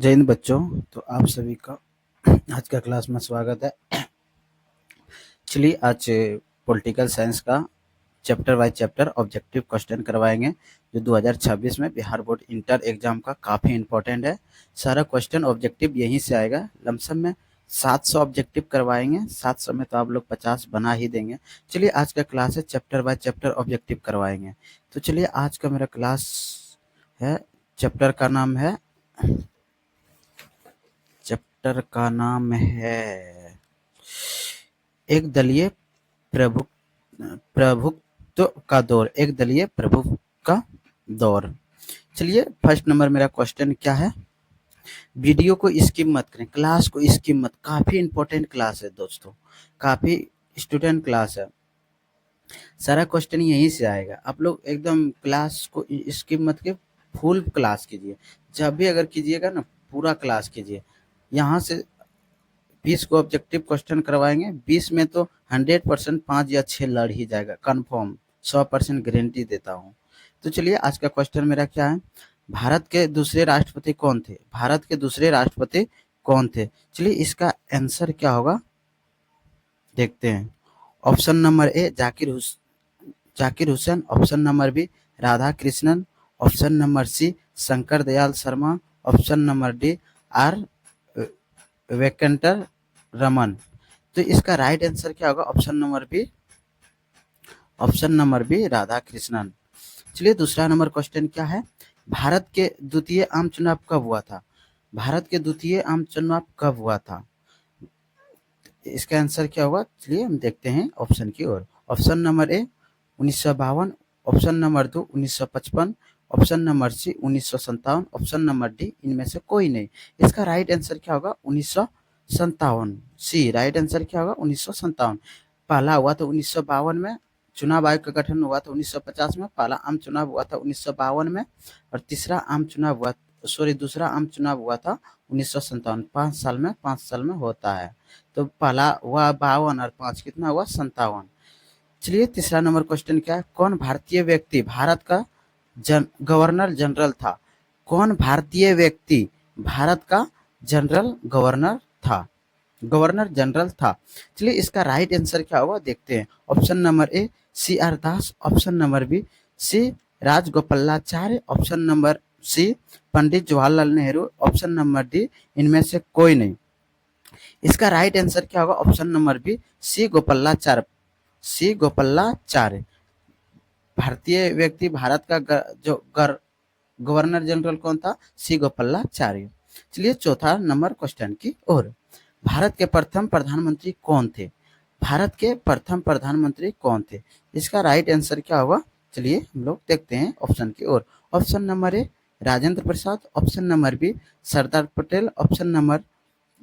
जय हिंद बच्चों। तो आप सभी का आज का क्लास में स्वागत है। चलिए आज पॉलिटिकल साइंस का chapter wise chapter objective question करवाएंगे जो 2026 में बिहार बोर्ड इंटर एग्जाम का काफ़ी इंपॉर्टेंट है। सारा क्वेश्चन ऑब्जेक्टिव यहीं से आएगा। लमसम में 700 ऑब्जेक्टिव करवाएंगे। 700 में तो आप लोग 50 बना ही देंगे। चलिए आज का क्लास है चैप्टर बाय चैप्टर ऑब्जेक्टिव करवाएंगे। तो चलिए आज का मेरा क्लास है, चैप्टर का नाम है एक दलीय प्रभु प्रभुत्व का दौर। एक दलीय प्रभुत्व का दौर। चलिए फर्स्ट नंबर मेरा क्वेश्चन क्या है। वीडियो को स्किप मत करें, क्लास को स्किप मत, काफी इंपॉर्टेंट क्लास है दोस्तों, काफी स्टूडेंट क्लास है। सारा क्वेश्चन यहीं से आएगा। आप लोग एकदम क्लास को स्किप मत के फुल क्लास कीजिए। जब भी अगर कीजिएगा ना पूरा क्लास कीजिए। यहाँ से 20 को ऑब्जेक्टिव क्वेश्चन करवाएंगे। 20 में तो 100% 5 या 6 लड़ ही जाएगा, कंफर्म 100% गारंटी देता हूँ। तो चलिए आज का क्वेश्चन मेरा क्या है। भारत के दूसरे राष्ट्रपति कौन थे? भारत के दूसरे राष्ट्रपति कौन थे? चलिए इसका आंसर क्या होगा देखते हैं। Option number A Zakir Hussain, option number B Radha Krishnan, option number C Shankar Dayal Sharma, option number D R Venkataraman. तो इसका राइट आंसर क्या होगा? Option number B Radha Krishnan. चलिए दूसरा नंबर क्वेश्चन क्या है। भारत के द्वितीय आम चुनाव कब हुआ था? भारत के द्वितीय आम चुनाव कब हुआ था? इसका आंसर क्या होगा? चलिए हम देखते हैं ऑप्शन की ओर। Option number A 1952, option number 2 1955, option number C 1957, option number D इनमें से कोई नहीं। इसका राइट आंसर क्या होगा? 1957। सी राइट आंसर क्या होगा? 1957। पहला हुआ था 1952 में, चुनाव आयोग का गठन हुआ था 1950 में, पहला आम चुनाव हुआ था 1952 में, और दूसरा आम चुनाव हुआ था 1957। 5 साल में होता है। तो पहला हुआ 52 और 5 कितना हुआ? 57। चलिए तीसरा नंबर क्वेश्चन क्या है। कौन भारतीय व्यक्ति भारत का गवर्नर जनरल था? कौन भारतीय व्यक्ति भारत का गवर्नर जनरल था? चलिए इसका राइट आंसर क्या होगा देखते हैं। Option number A C R Das, option number B C Rajagopalachari, option number C Pandit Jawaharlal Nehru, option number D इनमें से कोई नहीं। इसका राइट आंसर क्या होगा? Option number B C Gopalachari. भारतीय व्यक्ति भारत का गवर्नर जनरल कौन था? सी गोपालाचार्य। चलिए चौथा नंबर क्वेश्चन की ओर। भारत के प्रथम प्रधानमंत्री कौन थे? भारत के प्रथम प्रधानमंत्री कौन थे? इसका राइट आंसर क्या होगा? चलिए हम लोग देखते हैं ऑप्शन की ओर। Option number A Rajendra Prasad, option number B Sardar Patel, option number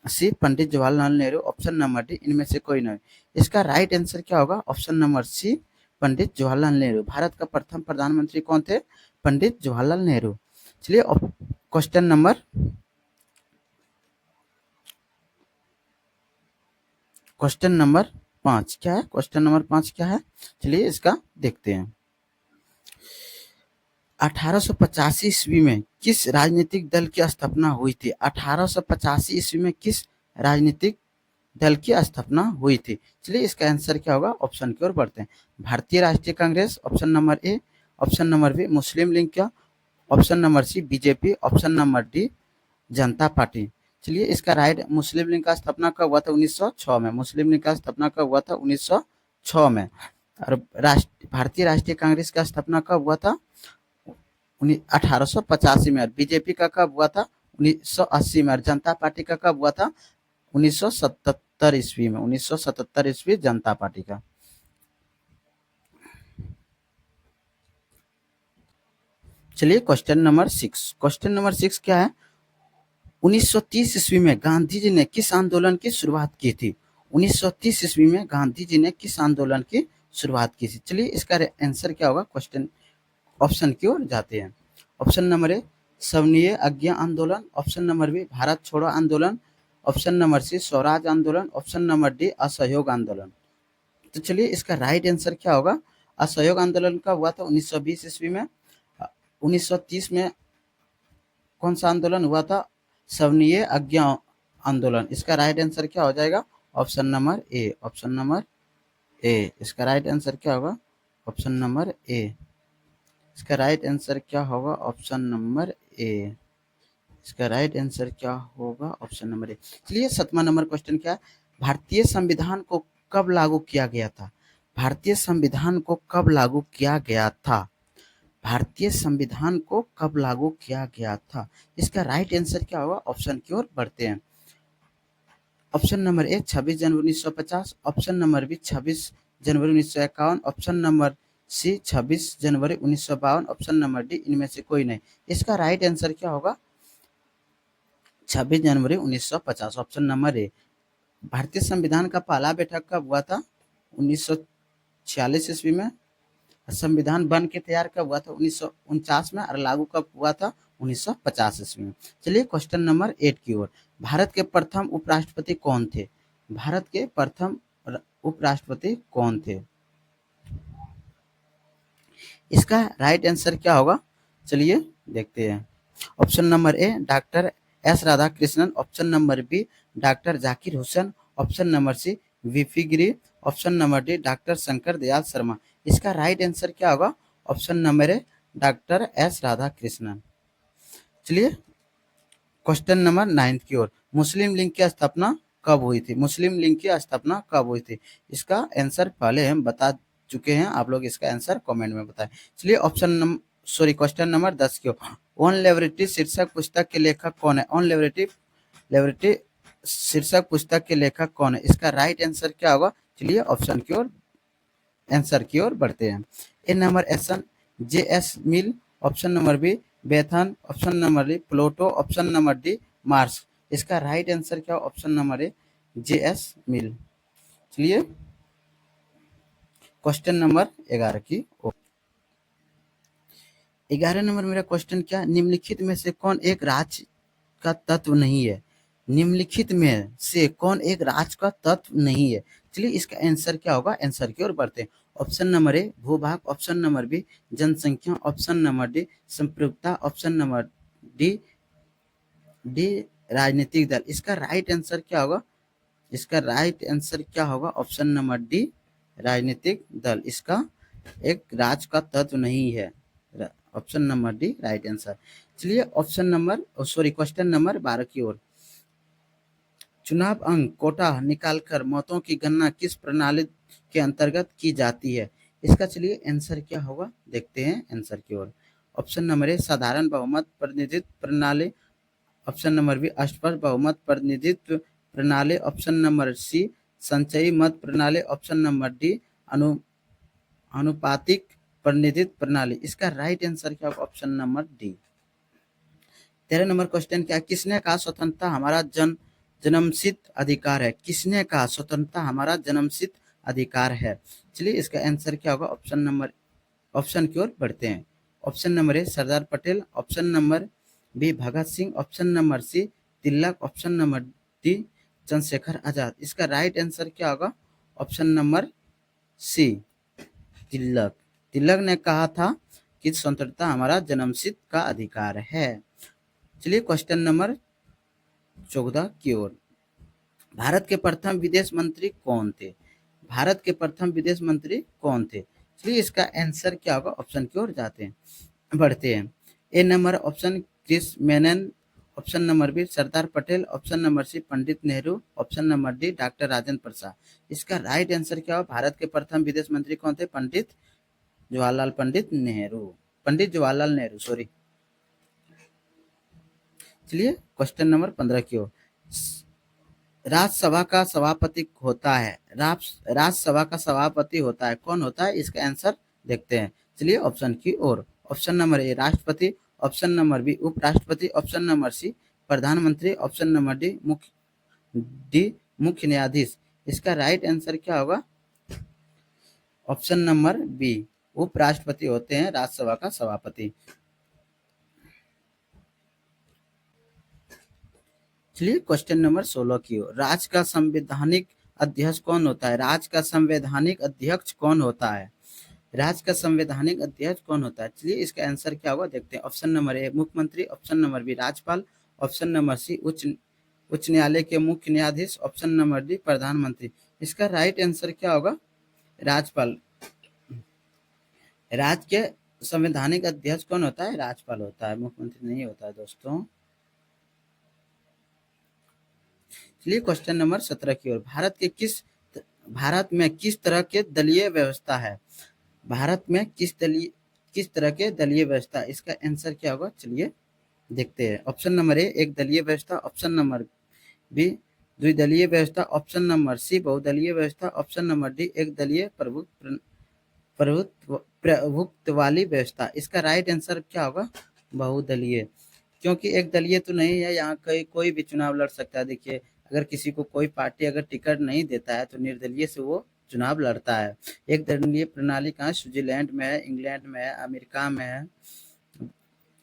C Pandit Jawaharlal Nehru, option number D इनमें से कोई नहीं। इसका राइट आंसर क्या होगा? Option number C Pandit Jawaharlal Nehru. Bharat का प्रथम प्रधानमंत्री कौन थे? पंडित जवाहरलाल नेहरू। चलिए क्वेश्चन नंबर 5 क्या है? क्वेश्चन नंबर 5 क्या है? चलिए इसका देखते हैं। 1885 ईस्वी में किस राजनीतिक दल की स्थापना हुई थी? 1885 ईस्वी में किस राजनीतिक दल की स्थापना हुई थी? चलिए इसका आंसर क्या होगा? ऑप्शन की ओर बढ़ते हैं। Bharatiya Rashtriya Congress, option number A, option number B Muslim League क्या, option number C BJP, option number D Janata party. चलिए इसका राइट, मुस्लिम लीग का स्थापना कब हुआ था? 1906 में। मुस्लिम लीग का स्थापना कब हुआ था? 1906 में। और भारतीय राष्ट्रीय कांग्रेस का स्थापना कब हुआ था? 1885 में। और बीजेपी का कब हुआ था? 1980 में। और जनता पार्टी का कब हुआ था? 1977 ईस्वी में। 1977 ईस्वी जनता पार्टी का। चलिए क्वेश्चन नंबर 6। क्वेश्चन नंबर 6 क्या है? 1930 ईस्वी में गांधी जी ने किस आंदोलन की शुरुआत की थी? 1930 ईस्वी में गांधी जी ने किस आंदोलन की शुरुआत की थी? चलिए इसका आंसर क्या होगा? क्वेश्चन ऑप्शन की ओर जाते हैं। ऑप्शन नंबर ए सवनीय आज्ञा आंदोलन, ऑप्शन नंबर बी भारत छोड़ो आंदोलन, ऑप्शन नंबर सी स्वराज आंदोलन, ऑप्शन नंबर डी असहयोग आंदोलन। तो चलिए इसका राइट आंसर क्या होगा? असहयोग आंदोलन का हुआ था 1920 ईस्वी में। 1930 में कौन सा आंदोलन हुआ था? सवनीय आज्ञा आंदोलन। इसका राइट आंसर क्या हो जाएगा? Option number A, option number ए। इसका राइट आंसर क्या होगा? ऑप्शन नंबर ए। इसका राइट आंसर क्या होगा? ऑप्शन नंबर ए। इसका राइट आंसर क्या होगा? ऑप्शन नंबर ए। चलिए 7वां नंबर क्वेश्चन क्या है? भारतीय संविधान को कब लागू किया गया था? भारतीय संविधान को कब लागू किया गया था? भारतीय संविधान को कब लागू किया गया था? इसका राइट आंसर क्या होगा? ऑप्शन की ओर बढ़ते हैं। ऑप्शन नंबर ए 26 जनवरी 1950, ऑप्शन नंबर बी 26 जनवरी 1951, ऑप्शन नंबर सी 26 जनवरी 1952, ऑप्शन नंबर डी इनमें से कोई नहीं। इसका राइट आंसर क्या होगा? 26 जनवरी 1950, ऑप्शन नंबर ए। भारतीय संविधान का पहला बैठक कब हुआ था? 1946 ईस्वी में। संविधान बन के तैयार कब हुआ था? 1949 में। और लागू कब हुआ था? 1950 ईस्वी में। चलिए क्वेश्चन नंबर 8 की ओर। भारत के प्रथम उपराष्ट्रपति कौन थे? भारत के प्रथम उपराष्ट्रपति कौन थे? इसका राइट आंसर क्या होगा? चलिए देखते हैं। Option number A doctor S Radhakrishnan, option number B doctor Zakir Hussain, option number C VP Giri, option number D doctor Shankar Dayal Sharma. इसका राइट आंसर क्या होगा? Option number A doctor S Radhakrishnan. चलिए क्वेश्चन नंबर 9 की ओर। मुस्लिम लीग की स्थापना कब हुई थी? मुस्लिम लीग की स्थापना कब हुई थी? इसका आंसर पहले हम बता चुके हैं, आप लोग इसका आंसर कमेंट में बताएं। चलिए क्वेश्चन नंबर 10 की ओर। ऑन लिबर्टी शीर्षक पुस्तक के लेखक कौन है? ऑन लिबर्टी शीर्षक पुस्तक के लेखक कौन है? इसका राइट आंसर क्या होगा? चलिए ऑप्शन की ओर आंसर की ओर बढ़ते हैं। ए नंबर एसन J S Mill, option number B Bentham, option number D Pluto, option number D Mars. इसका राइट आंसर क्या? Option number A J S Mill. चलिए क्वेश्चन नंबर 11 की ओर। 11 नंबर मेरा क्वेश्चन क्या? निम्नलिखित में से कौन एक राज्य का तत्व नहीं है? निम्नलिखित में से कौन एक राज्य का तत्व नहीं है? चलिए इसका आंसर क्या होगा? आंसर की ओर बढ़ते हैं। ऑप्शन नंबर ए भूभाग, ऑप्शन नंबर बी जनसंख्या, ऑप्शन नंबर डी संप्रभुता, ऑप्शन नंबर डी डी राजनीतिक दल। इसका राइट आंसर क्या होगा? इसका राइट आंसर क्या होगा? ऑप्शन नंबर डी राजनीतिक दल। इसका एक राज्य का तत्व नहीं है। Option number D right answer. चलिए क्वेश्चन नंबर 12 की ओर। चुनाव अंक कोटा निकालकर मतों की गणना किस प्रणाली के अंतर्गत की जाती है? इसका चलिए आंसर क्या होगा? देखते हैं आंसर की ओर। ऑप्शन नंबर ए साधारण बहुमत प्रतिनिधित्व प्रणाली, ऑप्शन नंबर बी अस्पष्ट बहुमत प्रतिनिधित्व प्रणाली, ऑप्शन नंबर सी संचयी मत प्रणाली, ऑप्शन नंबर डी अनुपातिक प्रतिनिधित्व प्रणाली। इसका राइट आंसर क्या होगा? Option number D. 13 number question क्या? किसने कहा स्वतंत्रता हमारा जन्मसिद्ध अधिकार है? किसने कहा स्वतंत्रता हमारा जन्मसिद्ध अधिकार है? चलिए इसका आंसर क्या होगा? ऑप्शन की ओर बढ़ते हैं। Option number A Sardar Patel, option number B Bhagat Singh, option number C Tilak, option number D Chandrashekhar Azad. इसका राइट आंसर क्या होगा? ऑप्शन नंबर सी तिलक। तिलक ने कहा था कि स्वतंत्रता हमारा जन्मसिद्ध का अधिकार है। चलिए क्वेश्चन नंबर 14 की ओर। भारत के प्रथम विदेश मंत्री कौन थे? भारत के प्रथम विदेश मंत्री कौन थे? चलिए इसका आंसर क्या होगा? ऑप्शन की ओर जाते हैं, बढ़ते हैं। A number option Kris Menon, option number B Sardar Patel, option number C Pandit Nehru, option number D doctor Rajendra Prasad. इसका राइट आंसर क्या होगा? भारत के प्रथम विदेश मंत्री कौन थे? पंडित जवाहरलाल नेहरू सॉरी। चलिए क्वेश्चन नंबर 15 की ओर। राज्यसभा का सभापति होता है, राज्यसभा का सभापति होता है, कौन होता है? इसका आंसर देखते हैं। चलिए ऑप्शन की ओर। ऑप्शन नंबर ए राष्ट्रपति, ऑप्शन नंबर बी उपराष्ट्रपति, ऑप्शन नंबर सी प्रधानमंत्री, ऑप्शन नंबर डी मुख्य न्यायाधीश। इसका राइट आंसर क्या होगा? ऑप्शन नंबर बी उपराष्ट्रपति होते हैं राज्यसभा का सभापति। चलिए क्वेश्चन नंबर 16 की ओर। राज्य का संवैधानिक अध्यक्ष कौन होता है? राज्य का संवैधानिक अध्यक्ष कौन होता है? राज्य का संवैधानिक अध्यक्ष कौन होता है? चलिए इसका आंसर क्या होगा? देखते हैं। ऑप्शन नंबर ए मुख्यमंत्री, ऑप्शन नंबर बी राज्यपाल, ऑप्शन नंबर सी उच्च न्यायालय के मुख्य न्यायाधीश, ऑप्शन नंबर डी प्रधानमंत्री। इसका राइट आंसर क्या होगा? राज्यपाल। राज्य के संवैधानिक अध्यक्ष कौन होता है? राज्यपाल होता है, मुख्यमंत्री नहीं होता है दोस्तों। चलिए क्वेश्चन नंबर 17 की ओर। भारत में किस तरह के दलीय व्यवस्था है? भारत में किस तरह के दलीय व्यवस्था? इसका आंसर क्या होगा? चलिए देखते हैं। ऑप्शन नंबर ए एक दलीय व्यवस्था, ऑप्शन नंबर बी द्विदलीय व्यवस्था, ऑप्शन नंबर सी बहुदलीय व्यवस्था, ऑप्शन नंबर डी एक दलीय प्रभुत्व वाली व्यवस्था। इसका राइट आंसर क्या होगा? बहुदलीय। क्योंकि एक दलीय तो नहीं है, यहाँ कोई भी चुनाव लड़ सकता है। देखिए अगर किसी को कोई पार्टी अगर टिकट नहीं देता है तो निर्दलीय से वो चुनाव लड़ता है। एक दलीय प्रणाली कहाँ? स्विट्जरलैंड में है, इंग्लैंड में है, अमेरिका में है,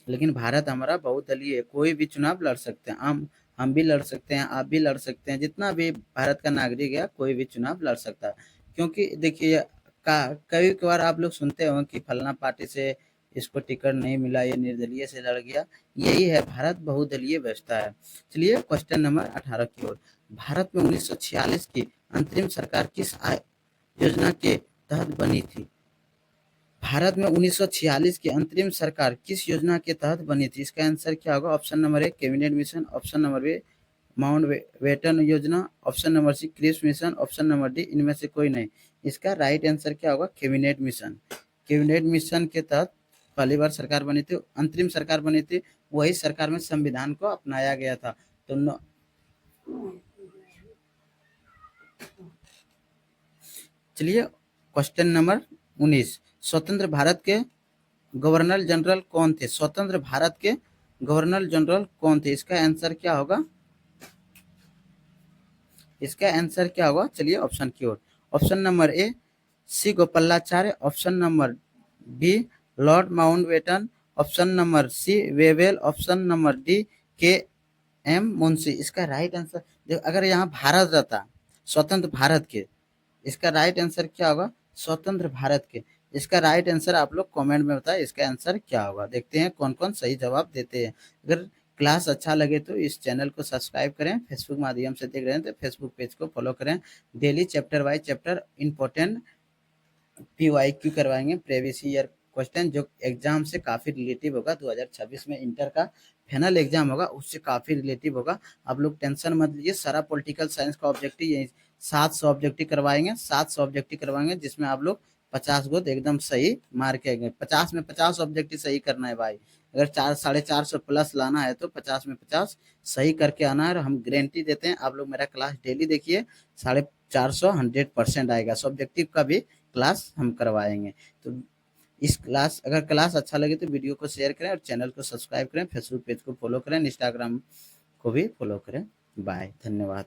लेकिन भारत हमारा बहुदलीय है। कोई भी चुनाव लड़ सकते हैं। हम भी लड़ सकते हैं, आप भी लड़ सकते हैं, जितना भी भारत का नागरिक है कोई भी चुनाव लड़ सकता है। क्योंकि देखिए कई बार आप लोग सुनते हो कि फलाना पार्टी से इसको टिकट नहीं मिला, ये निर्दलीय से लड़ गया। यही है, भारत बहुदलीय व्यवस्था है। चलिए क्वेश्चन नंबर 18 की ओर। भारत में 1946 की अंतरिम सरकार किस योजना के तहत बनी थी? भारत में 1946 की अंतरिम सरकार किस योजना के तहत बनी थी? इसका आंसर क्या होगा? Option number A cabinet mission, option number B Mountbatten योजना, option number C Cripps mission, option number D इनमें से कोई नहीं। इसका राइट आंसर क्या होगा? Cabinet mission. कैबिनेट मिशन के तहत पहली बार सरकार बनी थी, अंतरिम सरकार बनी थी। वही सरकार में संविधान को अपनाया गया था। तो चलिए क्वेश्चन नंबर 19। स्वतंत्र भारत के गवर्नर जनरल कौन थे? स्वतंत्र भारत के गवर्नर जनरल कौन थे? इसका आंसर क्या होगा? इसका आंसर क्या होगा? चलिए ऑप्शन की ओर। Option number A C Gopalacharya, option number B Lord Mountbatten, option number C Wavell, option number D K M Munshi. इसका राइट आंसर देखो, अगर यहाँ भारत रहता, स्वतंत्र भारत के, इसका राइट आंसर क्या होगा? स्वतंत्र भारत के। इसका राइट आंसर आप लोग कमेंट में बताएं, इसका आंसर क्या होगा। देखते हैं कौन कौन सही जवाब देते हैं। अगर क्लास अच्छा लगे तो इस चैनल को सब्सक्राइब करें। फेसबुक माध्यम से देख रहे हैं तो फेसबुक पेज को फॉलो करें। Daily chapter wise chapter important PYQ करवाएंगे, प्रीवियस ईयर क्वेश्चन, जो एग्जाम से काफ़ी रिलेटिव होगा। 2026 में इंटर का फाइनल एग्जाम होगा, उससे काफ़ी रिलेटिव होगा। आप लोग टेंशन मत लीजिए। सारा पॉलिटिकल साइंस का ऑब्जेक्टिव यही 700 ऑब्जेक्टिव करवाएंगे, 700 ऑब्जेक्टिव करवाएंगे, जिसमें आप लोग 50 गो एकदम सही मार्क आएंगे। 50 में 50 ऑब्जेक्टिव सही करना है भाई। अगर 400-450 प्लस लाना है तो 50 में 50 सही करके आना है। और हम गारंटी देते हैं, आप लोग मेरा क्लास डेली देखिए, 450 100% आएगा। सब्जेक्टिव का भी क्लास हम करवाएंगे। तो इस क्लास अगर क्लास अच्छा लगे तो वीडियो को शेयर करें और चैनल को सब्सक्राइब करें, फेसबुक पेज को फॉलो करें, इंस्टाग्राम को भी फॉलो करें। बाय, धन्यवाद।